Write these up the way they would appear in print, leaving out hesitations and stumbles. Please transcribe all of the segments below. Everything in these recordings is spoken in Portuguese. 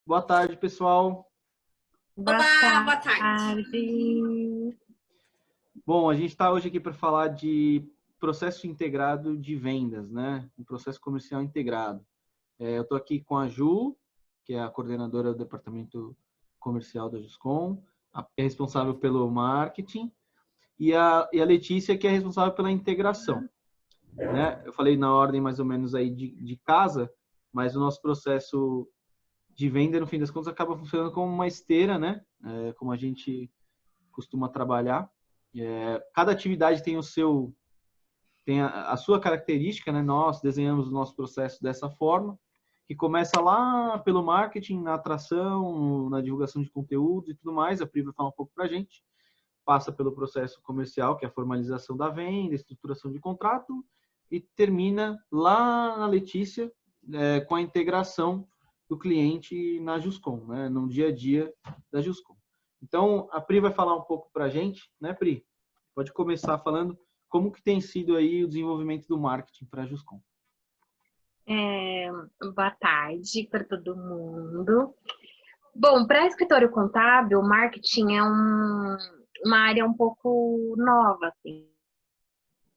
Boa tarde, pessoal. Boa Olá, boa tarde. tarde. Bom, a gente está hoje aqui para falar de processo integrado de vendas, né? Um processo comercial integrado. Eu estou aqui com a Ju, que é a coordenadora do departamento comercial da Juscom, é responsável pelo marketing, e a Letícia, que é responsável pela integração, né? Eu falei na ordem mais ou menos aí de casa, mas o nosso processo de venda, no fim das contas, acaba funcionando como uma esteira, né? Como a gente costuma trabalhar. Cada atividade tem tem a sua característica, né? Nós desenhamos o nosso processo dessa forma, que começa lá pelo marketing, na atração, na divulgação de conteúdos e tudo mais. A Pri vai falar um pouco para a gente. Passa pelo processo comercial, que é a formalização da venda, estruturação de contrato, e termina lá na Letícia, com a integração do cliente na Juscom, né? No dia a dia da Juscom. Então, a Pri vai falar um pouco para a gente, né, Pri? Pode começar falando como que tem sido aí o desenvolvimento do marketing para a Juscom. Boa tarde para todo mundo. Bom, para escritório contábil, o marketing é uma área um pouco nova, assim,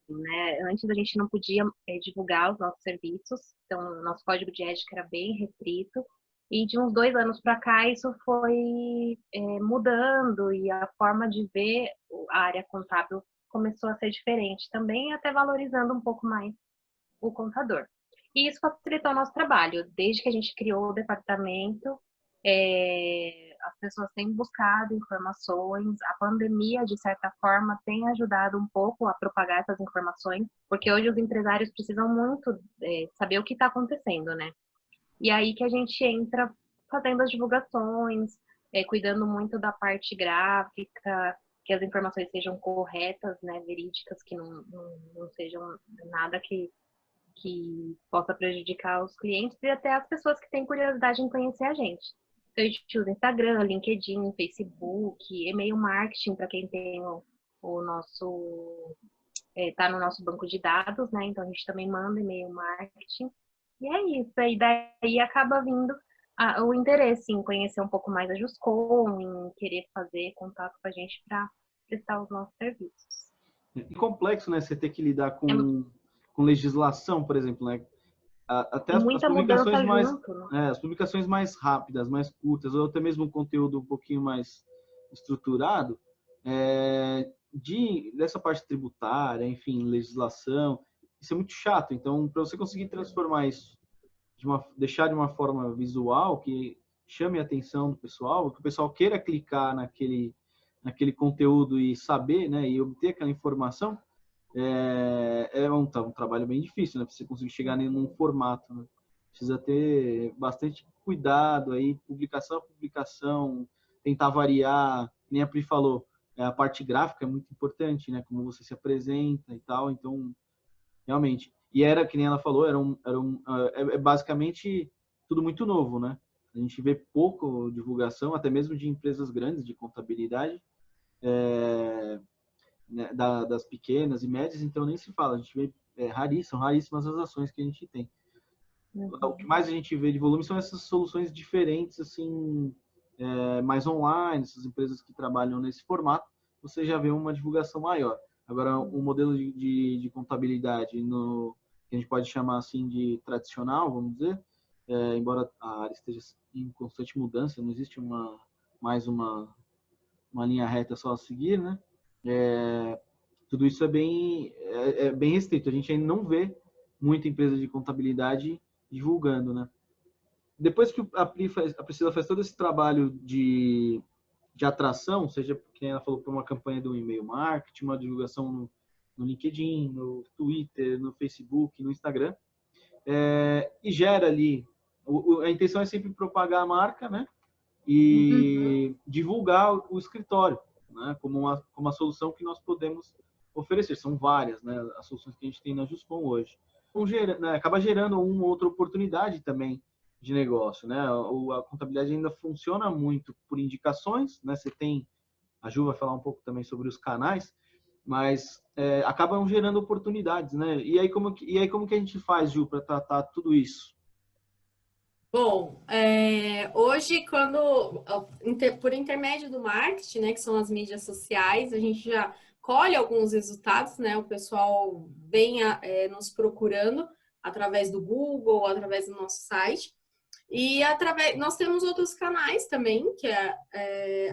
né? Antes a gente não podia divulgar os nossos serviços, então o nosso código de ética era bem restrito. E de uns 2 anos para cá isso foi mudando e a forma de ver a área contábil começou a ser diferente também, até valorizando um pouco mais o contador. E isso facilitou o nosso trabalho. Desde que a gente criou o departamento, as pessoas têm buscado informações. A pandemia, de certa forma, tem ajudado um pouco a propagar essas informações, porque hoje os empresários precisam muito saber o que está acontecendo, né? E aí que a gente entra fazendo as divulgações, cuidando muito da parte gráfica, que as informações sejam corretas, né, verídicas, que não sejam nada que possa prejudicar os clientes e até as pessoas que têm curiosidade em conhecer a gente. Então, a gente usa Instagram, LinkedIn, Facebook, e-mail marketing para quem tem o nosso tá no nosso banco de dados, né? Então a gente também manda e-mail marketing. E é isso. E daí acaba vindo o interesse em conhecer um pouco mais a Juscom, em querer fazer contato com a gente para prestar os nossos serviços. É complexo, né? Você ter que lidar com legislação, por exemplo, né? Até as Muita publicações mudança mais, junto, né? as publicações mais rápidas, mais curtas, ou até mesmo um conteúdo um pouquinho mais estruturado, dessa parte tributária, enfim, legislação, isso é muito chato. Então, para você conseguir transformar isso, deixar de uma forma visual que chame a atenção do pessoal, que o pessoal queira clicar naquele conteúdo e saber, né, e obter aquela informação, um trabalho bem difícil, né? Para você conseguir chegar num formato, né? Precisa ter bastante cuidado aí, publicação a publicação, tentar variar, nem a Pri falou, a parte gráfica é muito importante, né? Como você se apresenta e tal, então, realmente. E era, que nem ela falou, é basicamente tudo muito novo, né? A gente vê pouco divulgação, até mesmo de empresas grandes de contabilidade, né, das pequenas e médias, então nem se fala. A gente vê são raríssimas as ações que a gente tem. O que mais a gente vê de volume são essas soluções diferentes, assim, mais online, essas empresas que trabalham nesse formato, você já vê uma divulgação maior. Agora, o modelo de contabilidade, que a gente pode chamar assim de tradicional, vamos dizer, embora a área esteja em constante mudança, não existe mais uma linha reta só a seguir, né? Tudo isso é bem restrito. A gente ainda não vê muita empresa de contabilidade divulgando, né? Depois que a Priscila faz todo esse trabalho de atração, seja porque ela falou por uma campanha do e-mail marketing, uma divulgação no LinkedIn, no Twitter, no Facebook, no Instagram, e gera ali. A intenção é sempre propagar a marca, né? E divulgar o escritório, né? Como uma solução que nós podemos oferecer. São várias, né? As soluções que a gente tem na Juscom hoje. Acaba gerando uma outra oportunidade também de negócio, né? A contabilidade ainda funciona muito por indicações, né? Você tem, a Ju vai falar um pouco também sobre os canais, mas acabam gerando oportunidades, né? E aí como que a gente faz, Ju, para tratar tudo isso? Bom, hoje, por intermédio do marketing, né, que são as mídias sociais, a gente já colhe alguns resultados, né? O pessoal vem nos procurando através do Google, através do nosso site. E nós temos outros canais também, que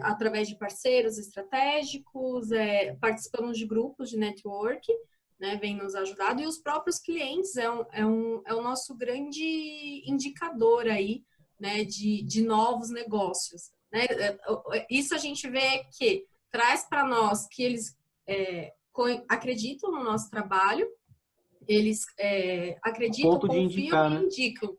através de parceiros estratégicos, participamos de grupos de network, né, vem nos ajudado, e os próprios clientes é o nosso grande indicador aí, né, de novos negócios. Né? Isso a gente vê que traz para nós que eles acreditam no nosso trabalho, eles acreditam, confiam e indicam.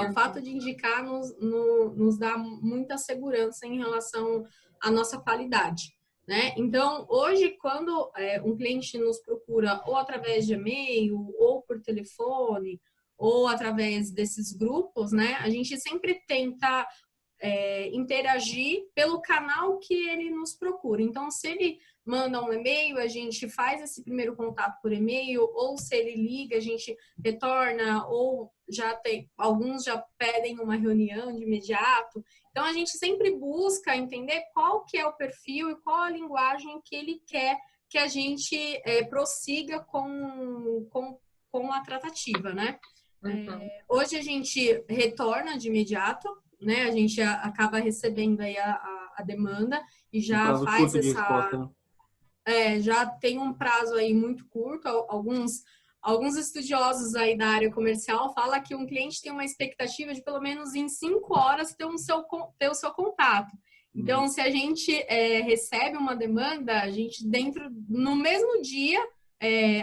O fato de indicar nos dá muita segurança em relação à nossa qualidade. Né? Então, hoje, quando um cliente nos procura ou através de e-mail, ou por telefone, ou através desses grupos, né? A gente sempre tenta interagir pelo canal que ele nos procura. Então, se ele manda um e-mail, a gente faz esse primeiro contato por e-mail, ou se ele liga, a gente retorna, ou alguns já pedem uma reunião de imediato. Então, a gente sempre busca entender qual que é o perfil e qual a linguagem que ele quer que a gente prossiga com a tratativa, né? Uhum. Hoje a gente retorna de imediato, né? A gente acaba recebendo aí a demanda e já faz essa... já tem um prazo aí muito curto. Alguns estudiosos aí da área comercial falam que um cliente tem uma expectativa de pelo menos em 5 horas ter o seu contato. Então, se a gente recebe uma demanda, a gente no mesmo dia,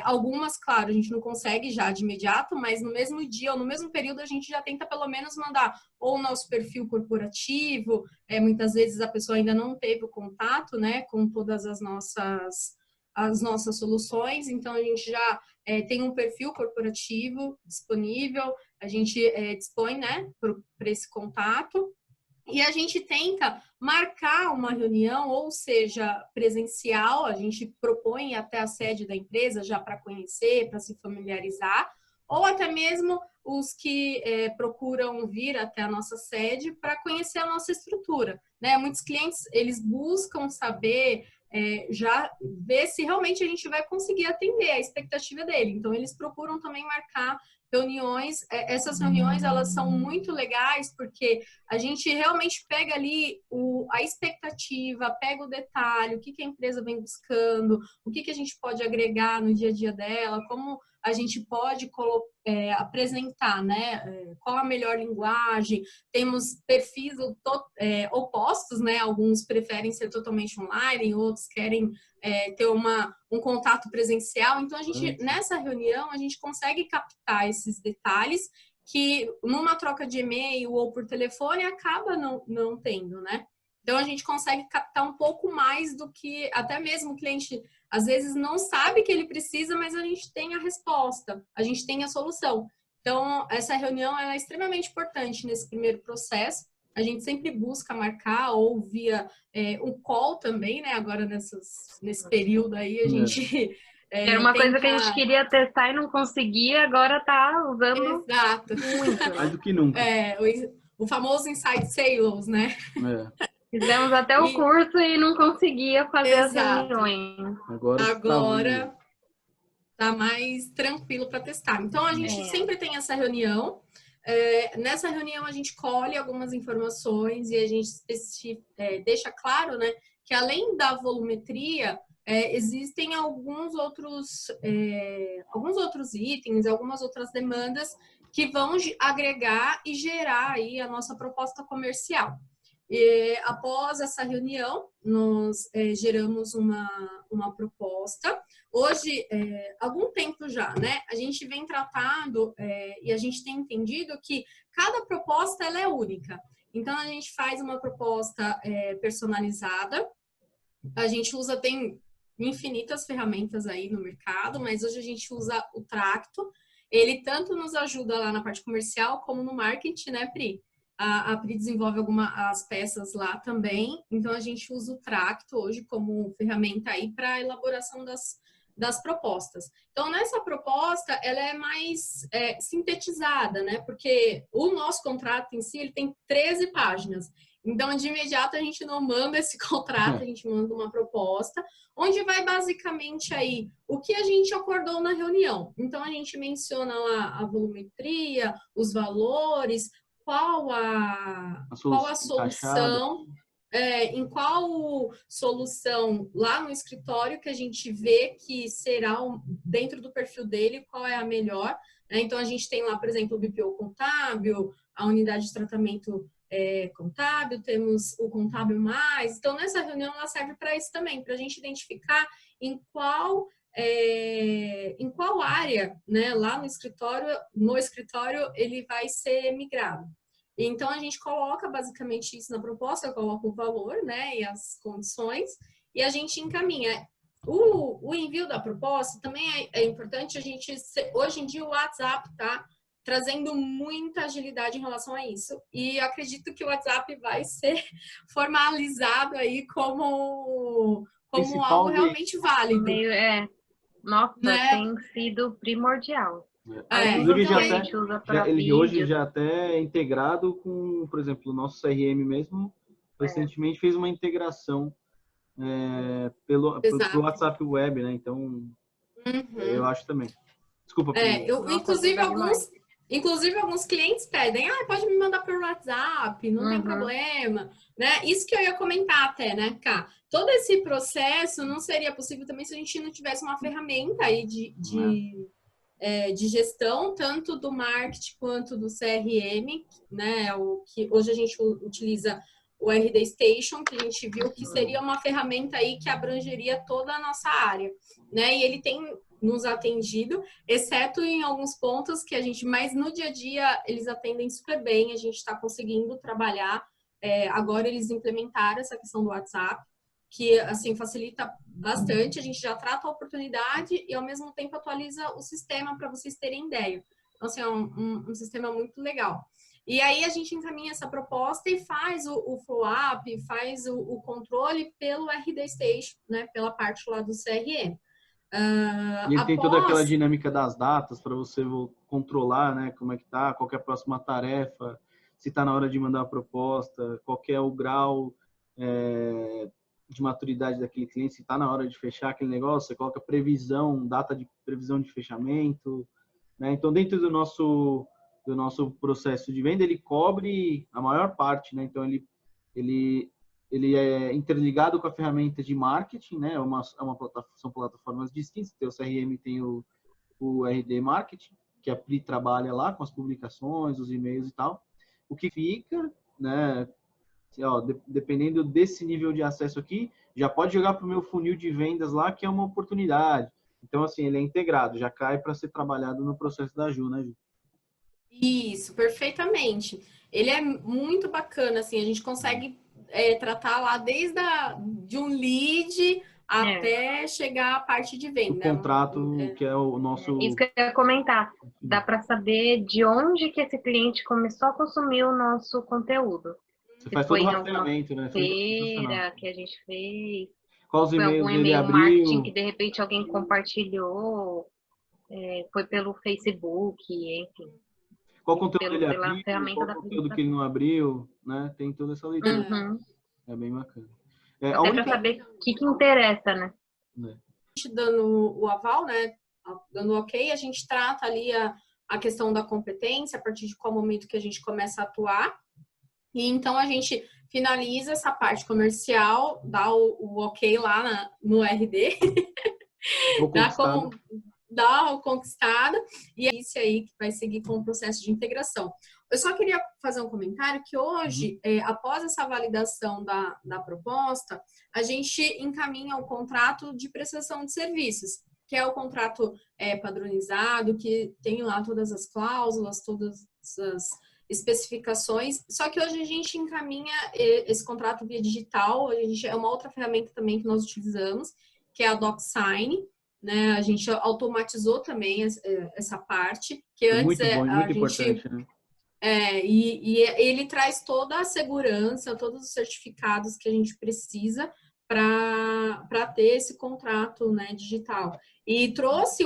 algumas, claro, a gente não consegue já de imediato, mas no mesmo dia ou no mesmo período a gente já tenta pelo menos mandar ou o nosso perfil corporativo. Muitas vezes a pessoa ainda não teve o contato, né, com todas as nossas soluções, então a gente já tem um perfil corporativo disponível, a gente dispõe, né, para esse contato. E a gente tenta marcar uma reunião, ou seja, presencial, a gente propõe até a sede da empresa já para conhecer, para se familiarizar, ou até mesmo os que procuram vir até a nossa sede para conhecer a nossa estrutura. Né? Muitos clientes, eles buscam saber, já ver se realmente a gente vai conseguir atender a expectativa dele. Então, eles procuram também marcar reuniões. Essas reuniões, elas são muito legais porque a gente realmente pega ali a expectativa, pega o detalhe, o que a empresa vem buscando, o que a gente pode agregar no dia a dia dela, como a gente pode apresentar, né? Qual a melhor linguagem. Temos perfis opostos, né? Alguns preferem ser totalmente online, outros querem ter um contato presencial. Então, nessa reunião, a gente consegue captar esses detalhes que numa troca de e-mail ou por telefone acaba não tendo, né? Então, a gente consegue captar um pouco mais do que até mesmo o cliente, às vezes, não sabe que ele precisa, mas a gente tem a resposta, a gente tem a solução. Então, essa reunião ela é extremamente importante nesse primeiro processo. A gente sempre busca marcar ou via um call também, né? Agora, nesse período aí, a gente... Era uma coisa que a gente queria testar e não conseguia, agora tá usando Exato. muito. Mais do que nunca. O famoso Inside Sales, né? Fizemos até o curso e não conseguia fazer as reuniões. Agora tá mais tranquilo para testar. Então, a gente sempre tem essa reunião. Nessa reunião, a gente colhe algumas informações e a gente deixa claro, né, que além da volumetria, existem alguns outros itens, algumas outras demandas que vão agregar e gerar aí a nossa proposta comercial. Após essa reunião, nós geramos uma proposta. Hoje, algum tempo já, né? A gente vem tratando e a gente tem entendido que cada proposta ela é única. Então, a gente faz uma proposta personalizada. A gente tem infinitas ferramentas aí no mercado, mas hoje a gente usa o Tracto. Ele tanto nos ajuda lá na parte comercial como no marketing, né, Pri? A Pri desenvolve as peças lá também, então a gente usa o Tracto hoje como ferramenta aí para a elaboração das propostas. Então, nessa proposta, ela é mais sintetizada, né? Porque o nosso contrato em si, ele tem 13 páginas. Então, de imediato, a gente não manda esse contrato, a gente manda uma proposta, onde vai basicamente aí o que a gente acordou na reunião. Então, a gente menciona lá a volumetria, os valores, qual a solução, em qual solução lá no escritório que a gente vê que será dentro do perfil dele, qual é a melhor. Né? Então, a gente tem lá, por exemplo, o BPO contábil, a unidade de tratamento contábil, temos o contábil mais. Então, nessa reunião, ela serve para isso também, para a gente identificar em qual área, né, lá no escritório, ele vai ser migrado. Então, a gente coloca basicamente isso na proposta, coloca o valor, né, e as condições, e a gente encaminha. O envio da proposta também é importante, hoje em dia o WhatsApp tá trazendo muita agilidade em relação a isso. E eu acredito que o WhatsApp vai ser formalizado aí como algo realmente válido. Nossa, né? Tem sido primordial. Inclusive, então, ele hoje já até é integrado com, por exemplo, o nosso CRM mesmo, recentemente fez uma integração pelo WhatsApp Web, né? Então, eu acho também. Desculpa. Inclusive, alguns clientes pedem, pode me mandar pelo WhatsApp, não tem problema, né? Isso que eu ia comentar até, né, Cá? Todo esse processo não seria possível também se a gente não tivesse uma ferramenta aí de gestão, tanto do marketing quanto do CRM, né? O que hoje a gente utiliza o RD Station, que a gente viu que seria uma ferramenta aí que abrangeria toda a nossa área, né? E ele tem nos atendido, exceto em alguns pontos que mas no dia a dia eles atendem super bem, a gente está conseguindo trabalhar. Agora eles implementaram essa questão do WhatsApp, que assim facilita bastante, a gente já trata a oportunidade e ao mesmo tempo atualiza o sistema para vocês terem ideia. Então, assim, é um sistema muito legal. E aí a gente encaminha essa proposta e faz o follow-up, faz o controle pelo RD Station, né, pela parte lá do CRM. E ele tem toda aquela dinâmica das datas para você controlar, né, como é que tá, qual que é a próxima tarefa, se está na hora de mandar a proposta, qual que é o grau de maturidade daquele cliente, se está na hora de fechar aquele negócio, você coloca data de previsão de fechamento, né? Então, dentro do nosso processo de venda, ele cobre a maior parte, né? Então, ele é interligado com a ferramenta de marketing, né? São plataformas distintas. Tem o CRM, tem o RD Marketing, que a Pri trabalha lá com as publicações, os e-mails e tal. O que fica, né? Dependendo desse nível de acesso aqui, já pode jogar para o meu funil de vendas lá, que é uma oportunidade. Então, assim, ele é integrado, já cai para ser trabalhado no processo da Ju, né, Ju? Isso, perfeitamente. Ele é muito bacana, assim, a gente consegue tratar lá de um lead até chegar à parte de venda. O contrato, que é o nosso... Isso que eu ia comentar. Dá para saber de onde que esse cliente começou a consumir o nosso conteúdo. Você faz todo o rastreamento, né? Feira que a gente fez. Quais e-mails ele abriu? Marketing que de repente alguém compartilhou. Foi pelo Facebook, enfim. Qual conteúdo ele abriu, qual conteúdo que ele não abriu, né? Tem toda essa leitura. É bem bacana. Até para saber o que interessa, né? A gente dando o aval, né? Dando ok, a gente trata ali a questão da competência, a partir de qual momento que a gente começa a atuar. E então a gente finaliza essa parte comercial, dá o ok lá no RD, dá o conquistado, e é isso aí que vai seguir com o processo de integração. Eu só queria fazer um comentário que hoje, após essa validação da proposta, a gente encaminha o contrato de prestação de serviços, que é o contrato padronizado, que tem lá todas as cláusulas, todas as especificações, só que hoje a gente encaminha esse contrato via digital, é uma outra ferramenta também que nós utilizamos, que é a DocSign, né? A gente automatizou também essa parte, que antes muito importante, né? E ele traz toda a segurança, todos os certificados que a gente precisa para ter esse contrato, né, digital. E trouxe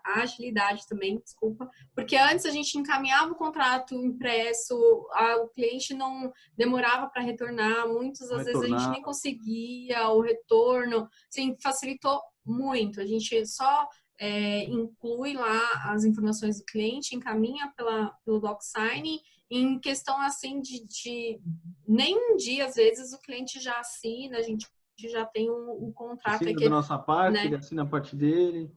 agilidade também, desculpa, porque antes a gente encaminhava o contrato impresso, o cliente não demorava para retornar, muitas das vezes a gente nem conseguia o retorno, assim, facilitou muito. A gente só inclui lá as informações do cliente, encaminha pelo DocSign, em questão assim de nem um dia, às vezes, o cliente já assina, a gente já tem um contrato assina aqui, da nossa parte, né? ele assina a parte dele.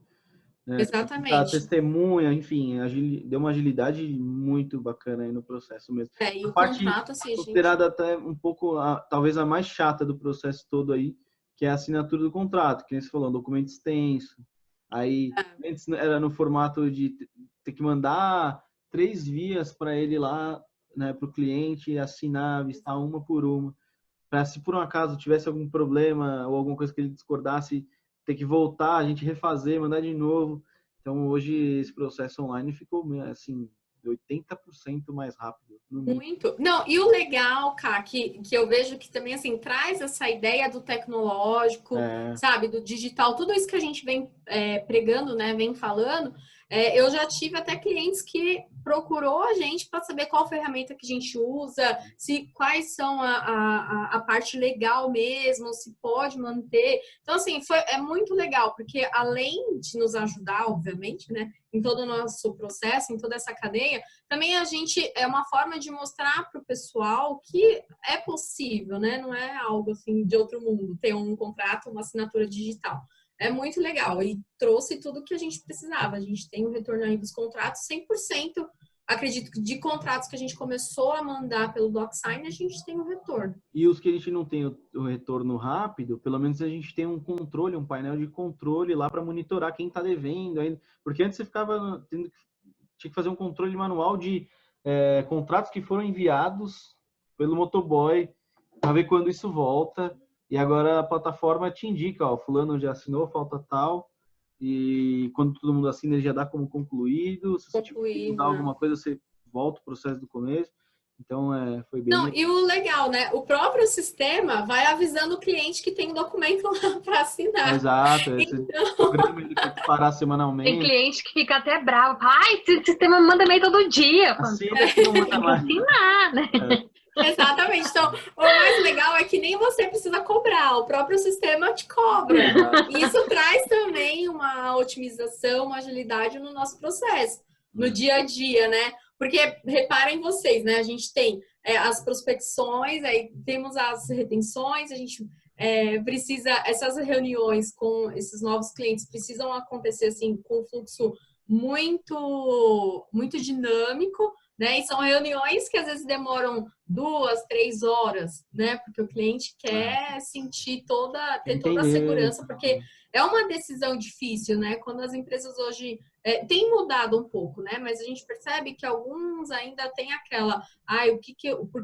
Exatamente. A testemunha, enfim, deu uma agilidade muito bacana aí no processo mesmo. E a o parte contrato, assim, considerada até um pouco, talvez a mais chata do processo todo aí, que é a assinatura do contrato, que nem você falou, um documento extenso. Aí, antes era no formato de ter que mandar 3 vias para ele lá, né, para o cliente assinar, avistar uma por uma. Para se por um acaso tivesse algum problema ou alguma coisa que ele discordasse, ter que voltar, a gente refazer, mandar de novo. Então, hoje, esse processo online ficou, assim, 80% mais rápido. Muito. Não, e o legal, Ká, que eu vejo que também, assim, traz essa ideia do tecnológico, sabe, do digital, tudo isso que a gente vem pregando, né, vem falando, eu já tive até clientes que procurou a gente para saber qual ferramenta que a gente usa, quais são a parte legal mesmo, se pode manter. Então, assim, é muito legal, porque além de nos ajudar, obviamente, né, em todo o nosso processo, em toda essa cadeia, também a gente é uma forma de mostrar para o pessoal que é possível, né? Não é algo assim de outro mundo ter um contrato, uma assinatura digital. É muito legal e trouxe tudo o que a gente precisava. A gente tem o retorno aí dos contratos 100%. Acredito que de contratos que a gente começou a mandar pelo DocSign, a gente tem o retorno. E os que a gente não tem o retorno rápido, pelo menos a gente tem um controle, um painel de controle lá para monitorar quem está devendo ainda. Porque antes você ficava tinha que fazer um controle manual de contratos que foram enviados pelo motoboy para ver quando isso volta. E agora a plataforma te indica, ó, fulano já assinou, falta tal. E quando todo mundo assina, ele já dá como concluído. Se você tiver que mudar alguma coisa, você volta o processo do começo. Então, foi bem... Não, e o legal, né? O próprio sistema vai avisando o cliente que tem um documento lá para assinar. Exato. Então... programa ele quer disparar semanalmente. Tem cliente que fica até bravo. Ai, esse sistema manda e-mail todo dia. Assina que não manda mais. Tem que assinar, né? Exatamente. Então, o mais legal é que nem você precisa cobrar, o próprio sistema te cobra. Isso traz também uma otimização, uma agilidade no nosso processo, no dia a dia, né? Porque reparem vocês, né? A gente tem as prospecções, aí temos as retenções, a gente precisa, essas reuniões com esses novos clientes precisam acontecer assim com um fluxo muito, muito dinâmico, né? E são reuniões que às vezes demoram 2, 3 horas, né? Porque o cliente quer sentir ter toda a segurança, porque é uma decisão difícil, né? Quando as empresas hoje tem mudado um pouco, né? Mas a gente percebe que alguns ainda têm aquela,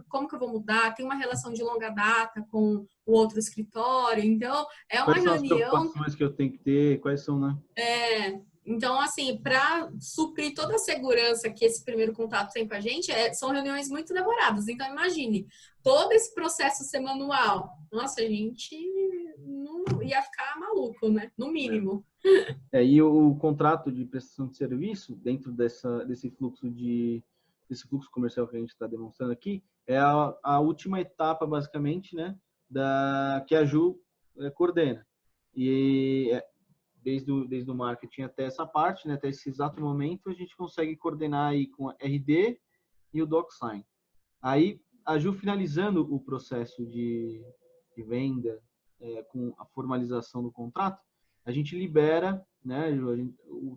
como que eu vou mudar? Tem uma relação de longa data com o outro escritório, então é uma reunião. Quais são as preocupações que eu tenho que ter? Quais são, né? Então, assim, para suprir toda a segurança que esse primeiro contato tem com a gente, são reuniões muito demoradas. Então, imagine, todo esse processo ser manual. Nossa, a gente não ia ficar maluco, né? No mínimo. E o contrato de prestação de serviço, dentro desse fluxo comercial que a gente está demonstrando aqui, é a última etapa, basicamente, né? Que a Ju coordena. E desde o marketing até essa parte, né, até esse exato momento, a gente consegue coordenar aí com a RD e o DocSign. Aí, a Ju finalizando o processo de venda com a formalização do contrato, a gente libera, né, Ju,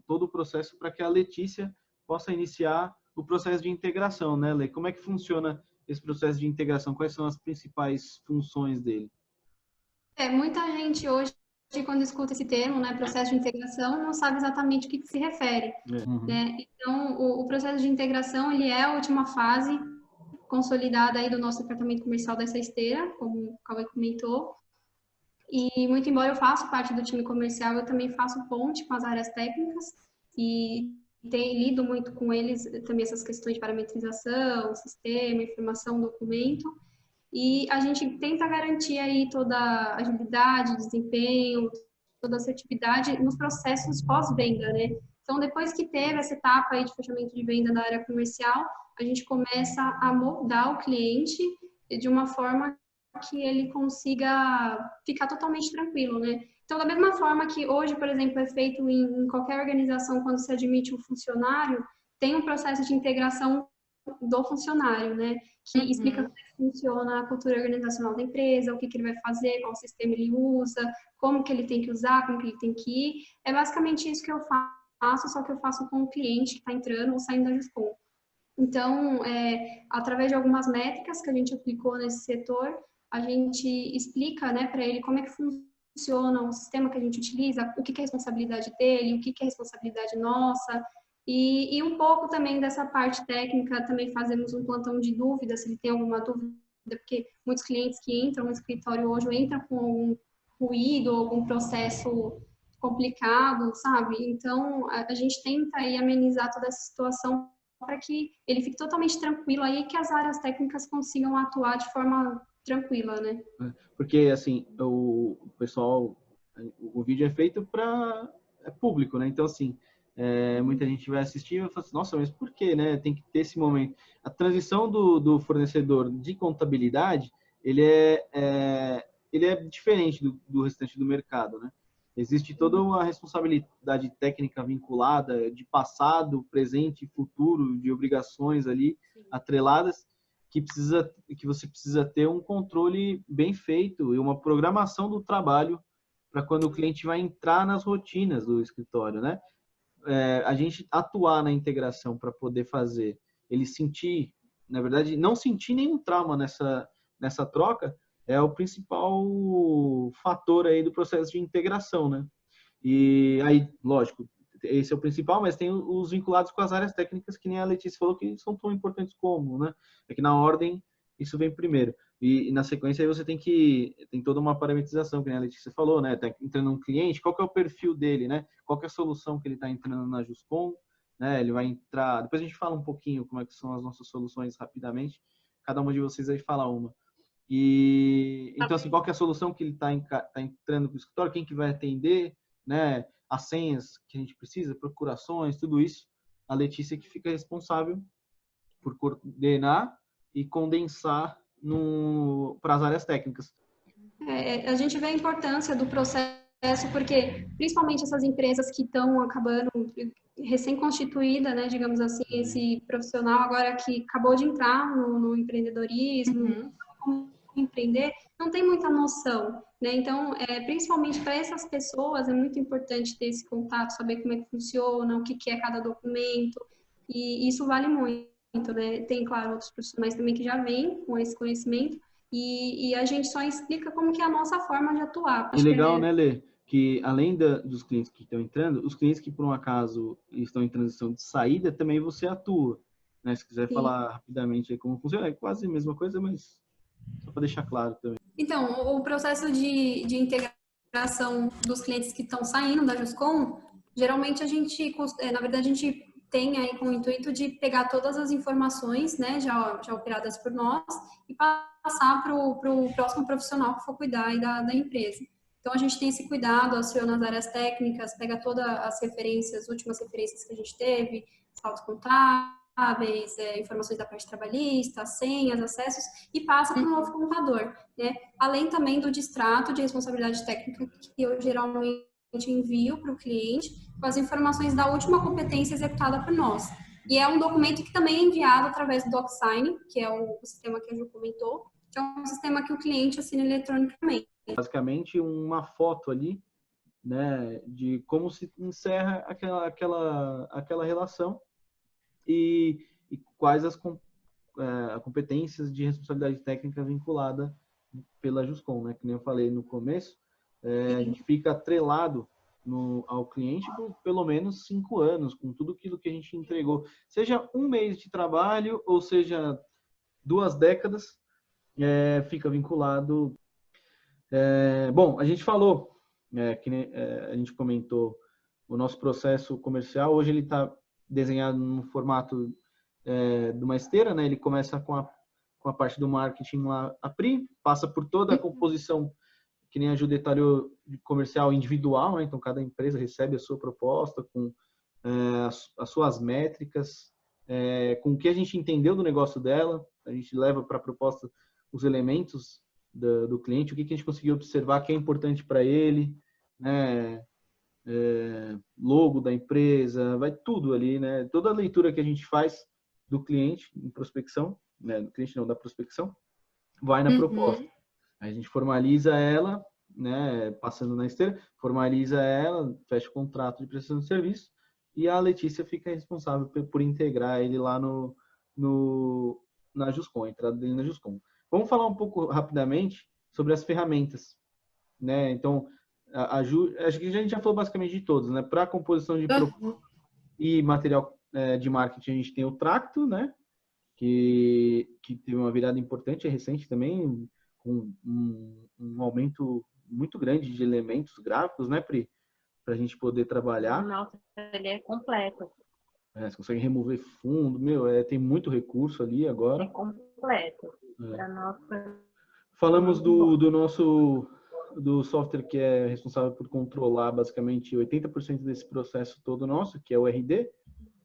todo o processo para que a Letícia possa iniciar o processo de integração, né, Lê? Como é que funciona esse processo de integração? Quais são as principais funções dele? Muita gente hoje, quando escuta esse termo, né, processo de integração, não sabe exatamente o que se refere. Né? Então, o processo de integração, ele é a última fase consolidada aí do nosso departamento comercial dessa esteira, como o Cauê comentou. E, muito embora eu faça parte do time comercial, eu também faço ponte com as áreas técnicas e tenho lido muito com eles também essas questões de parametrização, sistema, informação, documento. E a gente tenta garantir aí toda a agilidade, desempenho, toda a assertividade nos processos pós-venda, né? Então, depois que teve essa etapa aí de fechamento de venda da área comercial, a gente começa a moldar o cliente de uma forma que ele consiga ficar totalmente tranquilo, né? Então, da mesma forma que hoje, por exemplo, é feito em qualquer organização quando se admite um funcionário, tem um processo de integração do funcionário, né? Que explica como funciona a cultura organizacional da empresa, o que ele vai fazer, qual sistema ele usa, como que ele tem que usar, como que ele tem que ir. É basicamente isso que eu faço, só que eu faço com o cliente que está entrando ou saindo da Juscom. Então, através de algumas métricas que a gente aplicou nesse setor, a gente explica, né, para ele como é que funciona o sistema que a gente utiliza, o que é responsabilidade dele, o que é responsabilidade nossa, e um pouco também dessa parte técnica, também fazemos um plantão de dúvidas, se ele tem alguma dúvida, porque muitos clientes que entram no escritório hoje entram com algum ruído, algum processo complicado, sabe? Então, a gente tenta aí amenizar toda essa situação para que ele fique totalmente tranquilo aí, que as áreas técnicas consigam atuar de forma tranquila, né? Porque, assim, o pessoal, o vídeo é feito para público, né? Então, assim, muita gente vai assistir e vai falar assim, nossa, mas por quê, né? Tem que ter esse momento. A transição do fornecedor de contabilidade, ele é diferente do restante do mercado, né? Existe toda uma responsabilidade técnica vinculada de passado, presente e futuro, de obrigações ali atreladas, que você precisa ter um controle bem feito e uma programação do trabalho para quando o cliente vai entrar nas rotinas do escritório, né? A gente atuar na integração para poder fazer ele sentir, na verdade, não sentir nenhum trauma nessa troca, é o principal fator aí do processo de integração, né? E aí, lógico, esse é o principal, mas tem os vinculados com as áreas técnicas, que nem a Letícia falou, que são tão importantes como, né? É que na ordem, isso vem primeiro. E na sequência, aí você tem toda uma parametrização, que nem a Letícia falou, né? Tá entrando um cliente, qual que é o perfil dele, né? Qual que é a solução que ele está entrando na Juscom, né? Ele vai entrar... Depois a gente fala um pouquinho como é que são as nossas soluções rapidamente. Cada uma de vocês aí fala uma. E então, assim, qual que é a solução que ele está entrando para o escritório, quem que vai atender, né? As senhas que a gente precisa, procurações, tudo isso. A Letícia que fica responsável por coordenar e condensar para as áreas técnicas. A gente vê a importância do processo, porque principalmente essas empresas que estão acabando recém-constituída, né, digamos assim, esse profissional agora que acabou de entrar no empreendedorismo, como empreender, não tem muita noção, né? Então, principalmente para essas pessoas é muito importante ter esse contato, saber como é que funciona, o que é cada documento, e isso vale muito, né? Tem, claro, outros profissionais também que já vêm com esse conhecimento, e a gente só explica como que é a nossa forma de atuar. E legal, né, Lê? Que além dos clientes que estão entrando, os clientes que por um acaso estão em transição de saída, também você atua, né? Se quiser falar rapidamente aí como funciona, é quase a mesma coisa, mas só para deixar claro também. Então, o processo de integração dos clientes que estão saindo da Juscom, geralmente a gente, na verdade, a gente tem aí com o intuito de pegar todas as informações, né, já operadas por nós e passar para o próximo profissional que for cuidar aí da empresa. Então, a gente tem esse cuidado, aciona as áreas técnicas, pega todas as referências, últimas referências que a gente teve, saldos contábeis, informações da parte trabalhista, senhas, acessos, e passa para o novo contador, né? Além também do distrato de responsabilidade técnica que eu geralmente envio para o cliente, com as informações da última competência executada por nós. E é um documento que também é enviado através do DocSign, que é o sistema que a Ju comentou, que é um sistema que o cliente assina eletronicamente. Basicamente, uma foto ali, né, de como se encerra aquela relação e quais as competências de responsabilidade técnica vinculada pela Juscom, né? Que nem eu falei no começo, a gente fica atrelado ao cliente por pelo menos 5 anos, com tudo aquilo que a gente entregou. Seja um mês de trabalho, ou seja 2 décadas, fica vinculado. Bom, a gente falou, a gente comentou, o nosso processo comercial, hoje ele está desenhado no formato de uma esteira, né? Ele começa com a parte do marketing lá, a Pri, passa por toda a composição que nem a Ju detalhou, de comercial individual, né? Então cada empresa recebe a sua proposta com as suas métricas, com o que a gente entendeu do negócio dela, a gente leva para a proposta os elementos do cliente, o que a gente conseguiu observar que é importante para ele, né? Logo da empresa, vai tudo ali, né? Toda a leitura que a gente faz do cliente em prospecção, né? Do cliente não, da prospecção, vai na proposta. Aí a gente formaliza ela, né? Passando na esteira, formaliza ela, fecha o contrato de prestação de serviço e a Letícia fica responsável por integrar ele lá na Juscom, a entrada dele na Juscom. Vamos falar um pouco rapidamente sobre as ferramentas, né? Então, acho que a gente já falou basicamente de todos, né? Para a composição de proposta e material de marketing, a gente tem o Tracto, né? Que teve uma virada importante, recente também, com um aumento muito grande de elementos gráficos, né, Pri? Para a gente poder trabalhar. Nossa, ele é completo. Você consegue remover fundo, tem muito recurso ali agora. É completo. Para nós, falamos do software que é responsável por controlar basicamente 80% desse processo todo nosso, que é o RD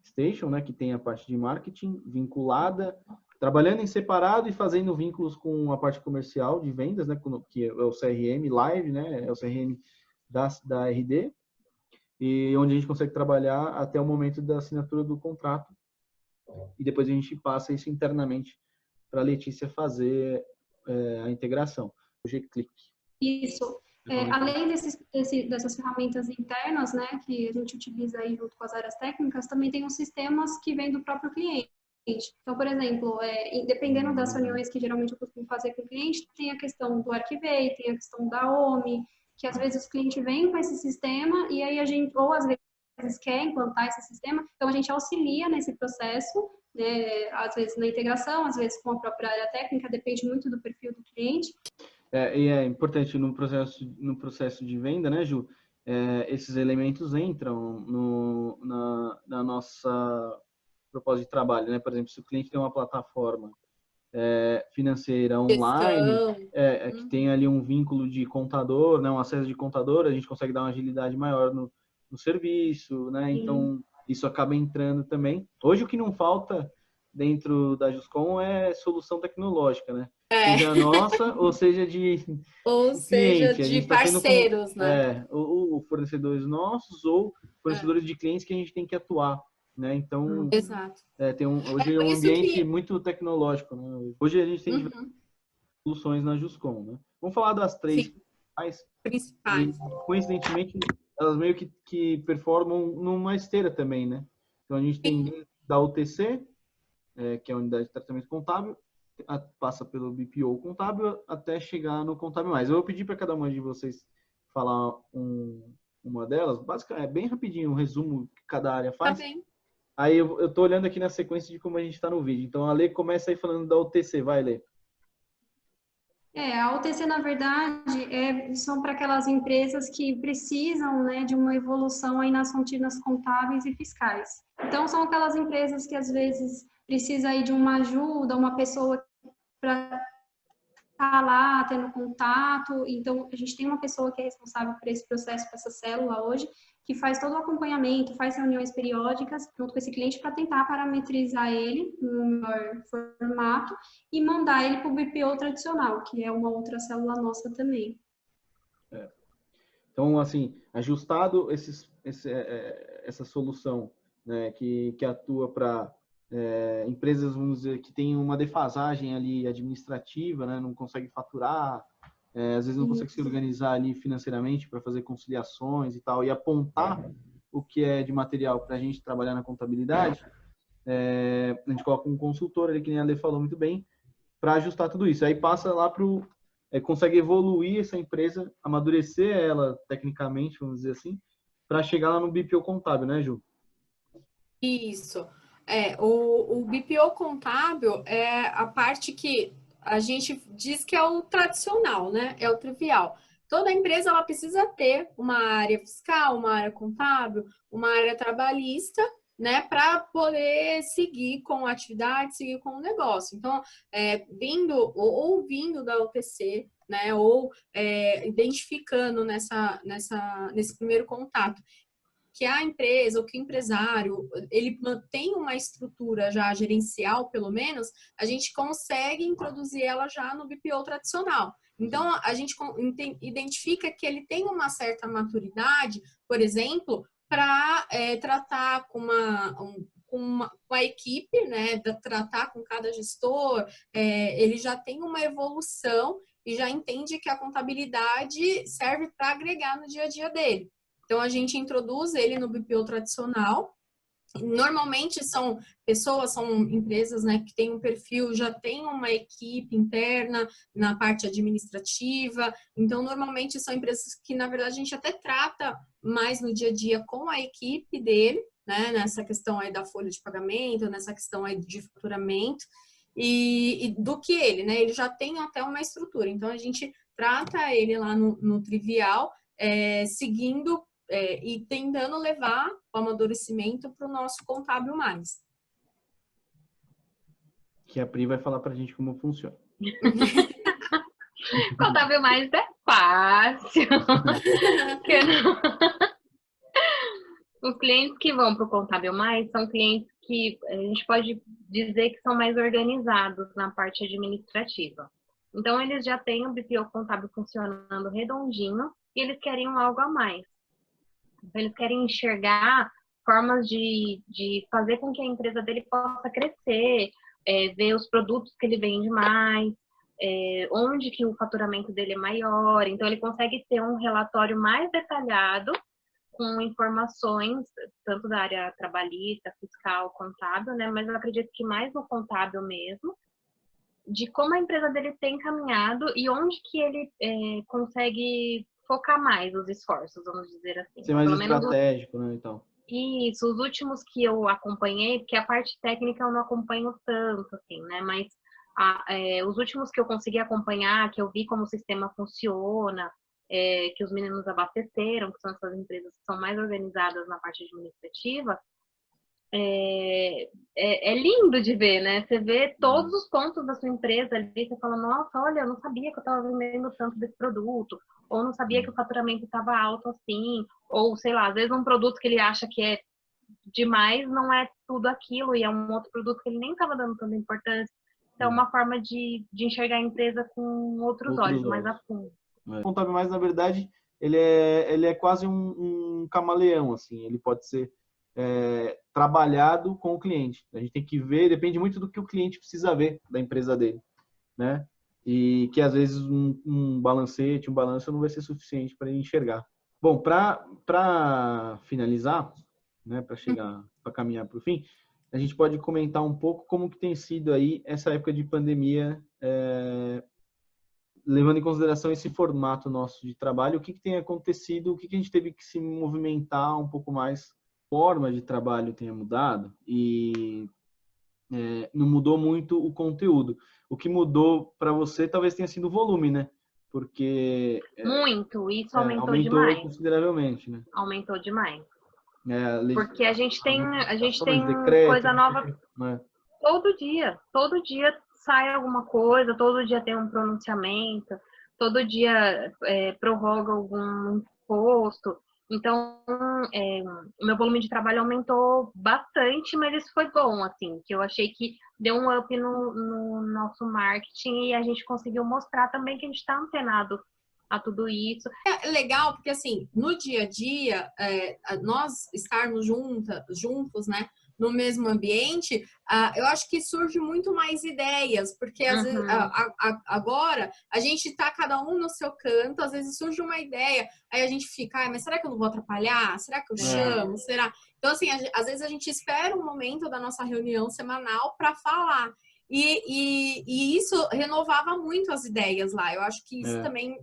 Station, né, que tem a parte de marketing vinculada, trabalhando em separado e fazendo vínculos com a parte comercial de vendas, né, que é o CRM Live, né, é o CRM da RD, e onde a gente consegue trabalhar até o momento da assinatura do contrato. E depois a gente passa isso internamente para a Letícia fazer a integração. O G-Click. Isso. Além dessas ferramentas internas, né, que a gente utiliza aí junto com as áreas técnicas, também tem os sistemas que vêm do próprio cliente. Então, por exemplo, dependendo das reuniões que geralmente eu costumo fazer com o cliente, tem a questão do Arquivei, tem a questão da OMI, que às vezes os clientes vêm com esse sistema e aí a gente, ou às vezes quer implantar esse sistema, então a gente auxilia nesse processo, né, às vezes na integração, às vezes com a própria área técnica, depende muito do perfil do cliente. E é importante no processo de venda, né, Ju? Esses elementos entram na nossa proposta de trabalho, né? Por exemplo, se o cliente tem uma plataforma financeira online, que tem ali um vínculo de contador, né? Um acesso de contador, a gente consegue dar uma agilidade maior no serviço, né? Então, isso acaba entrando também. Hoje, o que não falta dentro da Juscom é solução tecnológica, né? Seja nossa ou seja de cliente. De parceiros, né? Ou fornecedores nossos ou fornecedores de clientes que a gente tem que atuar, né? Então, exato. Hoje é um ambiente muito tecnológico, né? Hoje a gente tem diversas soluções na Juscom, né? Vamos falar das três principais. E, coincidentemente, elas meio que performam numa esteira também, né? Então, a gente tem da UTC, que é a Unidade de Tratamento Contábil, passa pelo BPO Contábil até chegar no Contábil Mais. Eu vou pedir para cada uma de vocês falar uma delas. Basicamente, é bem rapidinho, um resumo que cada área faz. Tá bem. Aí eu tô olhando aqui na sequência de como a gente está no vídeo. Então, a Lê começa aí falando da UTC. Vai, Lê. A UTC, na verdade, são para aquelas empresas que precisam, né, de uma evolução aí nas rotinas contábeis e fiscais. Então, são aquelas empresas que, às vezes, precisa aí de uma ajuda, uma pessoa para estar lá, tendo contato. Então, a gente tem uma pessoa que é responsável por esse processo, por essa célula hoje, que faz todo o acompanhamento, faz reuniões periódicas junto com esse cliente para tentar parametrizar ele no melhor formato e mandar ele para o BPO tradicional, que é uma outra célula nossa também. Então, assim, ajustado essa solução, né, que atua para empresas, vamos dizer, que tem uma defasagem ali administrativa, né, não consegue faturar, às vezes não consegue se organizar ali financeiramente para fazer conciliações e tal, e apontar o que é de material para a gente trabalhar na contabilidade, a gente coloca um consultor ali, que nem a Lê falou muito bem, para ajustar tudo isso. Aí passa lá para consegue evoluir essa empresa, amadurecer ela tecnicamente, vamos dizer assim, para chegar lá no BPO contábil, né, Ju? Isso. O BPO contábil é a parte que a gente diz que é o tradicional, né? É o trivial. Toda empresa ela precisa ter uma área fiscal, uma área contábil, uma área trabalhista né, para poder seguir com a atividade, seguir com o negócio. Então, ouvindo da UTC, né, ou identificando nesse primeiro contato que a empresa ou que o empresário, ele mantém uma estrutura já gerencial, pelo menos, a gente consegue introduzir ela já no BPO tradicional. Então, a gente identifica que ele tem uma certa maturidade, por exemplo, para tratar com a equipe, né, tratar com cada gestor, ele já tem uma evolução e já entende que a contabilidade serve para agregar no dia a dia dele. Então, a gente introduz ele no BPO tradicional. Normalmente são empresas, né, que têm um perfil, já tem uma equipe interna na parte administrativa. Então, normalmente são empresas que, na verdade, a gente até trata mais no dia a dia com a equipe dele, né, nessa questão aí da folha de pagamento, nessa questão aí de faturamento, e do que ele, né, ele já tem até uma estrutura. Então, a gente trata ele lá no trivial, seguindo e tentando levar o amadurecimento para o nosso contábil mais. Que a Pri vai falar para a gente como funciona. Contábil mais é fácil. Os clientes que vão para o Contábil Mais são clientes que a gente pode dizer que são mais organizados na parte administrativa. Então, eles já têm o BPO Contábil funcionando redondinho e eles querem algo a mais. Então, eles querem enxergar formas de fazer com que a empresa dele possa crescer, ver os produtos que ele vende mais, onde que o faturamento dele é maior. Então, ele consegue ter um relatório mais detalhado com informações, tanto da área trabalhista, fiscal, contábil, né? Mas eu acredito que mais no contábil mesmo, de como a empresa dele tem caminhado e onde que ele consegue focar mais os esforços, vamos dizer assim. Ser mais estratégico, né, então. Isso, os últimos que eu acompanhei, porque a parte técnica eu não acompanho tanto, assim, né? Mas os últimos que eu consegui acompanhar, que eu vi como o sistema funciona, que os meninos abasteceram, que são essas empresas que são mais organizadas na parte administrativa, é lindo de ver, né? Você vê todos os pontos da sua empresa ali, você fala, nossa, olha, eu não sabia que eu estava vendendo tanto desse produto, ou não sabia que o faturamento estava alto assim, ou sei lá, às vezes um produto que ele acha que é demais não é tudo aquilo, e é um outro produto que ele nem estava dando tanta importância. Então, é uma forma de enxergar a empresa com outros olhos, mais a fundo. O Contábil Mais, na verdade, ele é quase um camaleão, assim, ele pode ser trabalhado com o cliente. A gente tem que ver, depende muito do que o cliente precisa ver da empresa dele, né? E que às vezes um balancete, um balanço não vai ser suficiente para ele enxergar. Bom, para finalizar, né, para caminhar para o fim, a gente pode comentar um pouco como que tem sido aí essa época de pandemia, levando em consideração esse formato nosso de trabalho, o que tem acontecido, o que a gente teve que se movimentar um pouco mais, a forma de trabalho tenha mudado e não mudou muito o conteúdo. O que mudou para você talvez tenha sido o volume, né? Porque muito, isso aumentou demais. Consideravelmente, né? Aumentou demais. Porque a gente tem coisa nova todo dia sai alguma coisa, todo dia tem um pronunciamento, todo dia prorroga algum imposto. Então, o meu volume de trabalho aumentou bastante, mas isso foi bom, assim, que eu achei que deu um up no nosso marketing e a gente conseguiu mostrar também que a gente está antenado a tudo isso. É legal, porque assim, no dia a dia, nós estarmos juntos, né, no mesmo ambiente, eu acho que surge muito mais ideias, porque às vezes, agora a gente está cada um no seu canto, às vezes surge uma ideia, aí a gente fica, mas será que eu não vou atrapalhar? Será que eu chamo? Será? Então, assim, às vezes a gente espera um momento da nossa reunião semanal para falar. E isso renovava muito as ideias lá. Eu acho que isso também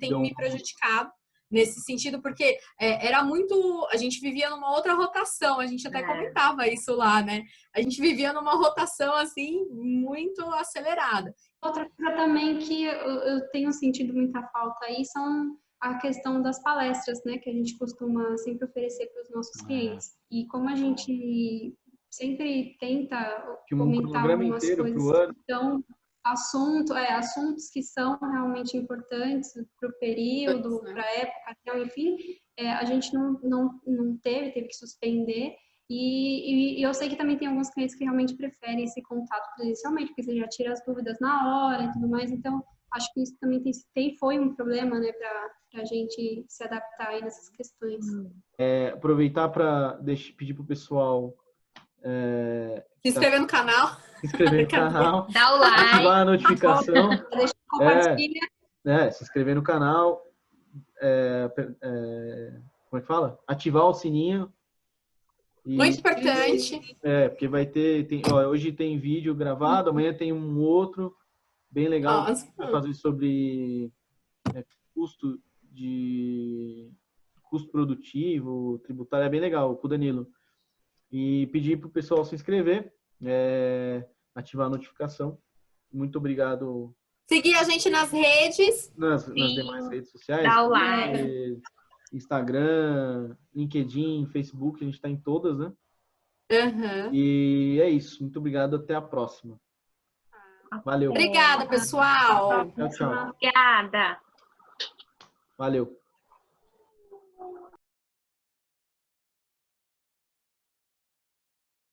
tem me prejudicado nesse sentido, porque era muito... A gente vivia numa outra rotação, a gente até comentava isso lá, né? A gente vivia numa rotação, assim, muito acelerada. Outra coisa também que eu tenho sentido muita falta aí são a questão das palestras, né, que a gente costuma sempre oferecer para os nossos clientes. E como a gente sempre tenta comentar algumas coisas, então, assuntos que são realmente importantes para o período, para a época, então, enfim, a gente não teve que suspender. E eu sei que também tem alguns clientes que realmente preferem esse contato presencialmente, porque você já tira as dúvidas na hora e tudo mais. Então, acho que isso também foi um problema, né, para a gente se adaptar aí nessas questões. Aproveitar para pedir para o pessoal se inscrever no canal. Se inscrever no canal. Dá o like. Ativar a notificação. Compartilha. Se inscrever no canal. Como é que fala? Ativar o sininho. Muito importante. Porque vai ter... hoje tem vídeo gravado, amanhã tem um outro bem legal. Vai fazer sobre custo produtivo, tributário. É bem legal, com o Danilo. E pedir para o pessoal se inscrever, ativar a notificação. Muito obrigado. Seguir a gente nas redes. Nas demais redes sociais. Dá o like. Instagram, LinkedIn, Facebook, a gente está em todas, né? Uhum. E é isso. Muito obrigado. Até a próxima. Valeu. Obrigada, pessoal. Tchau, tchau. Obrigada. Valeu.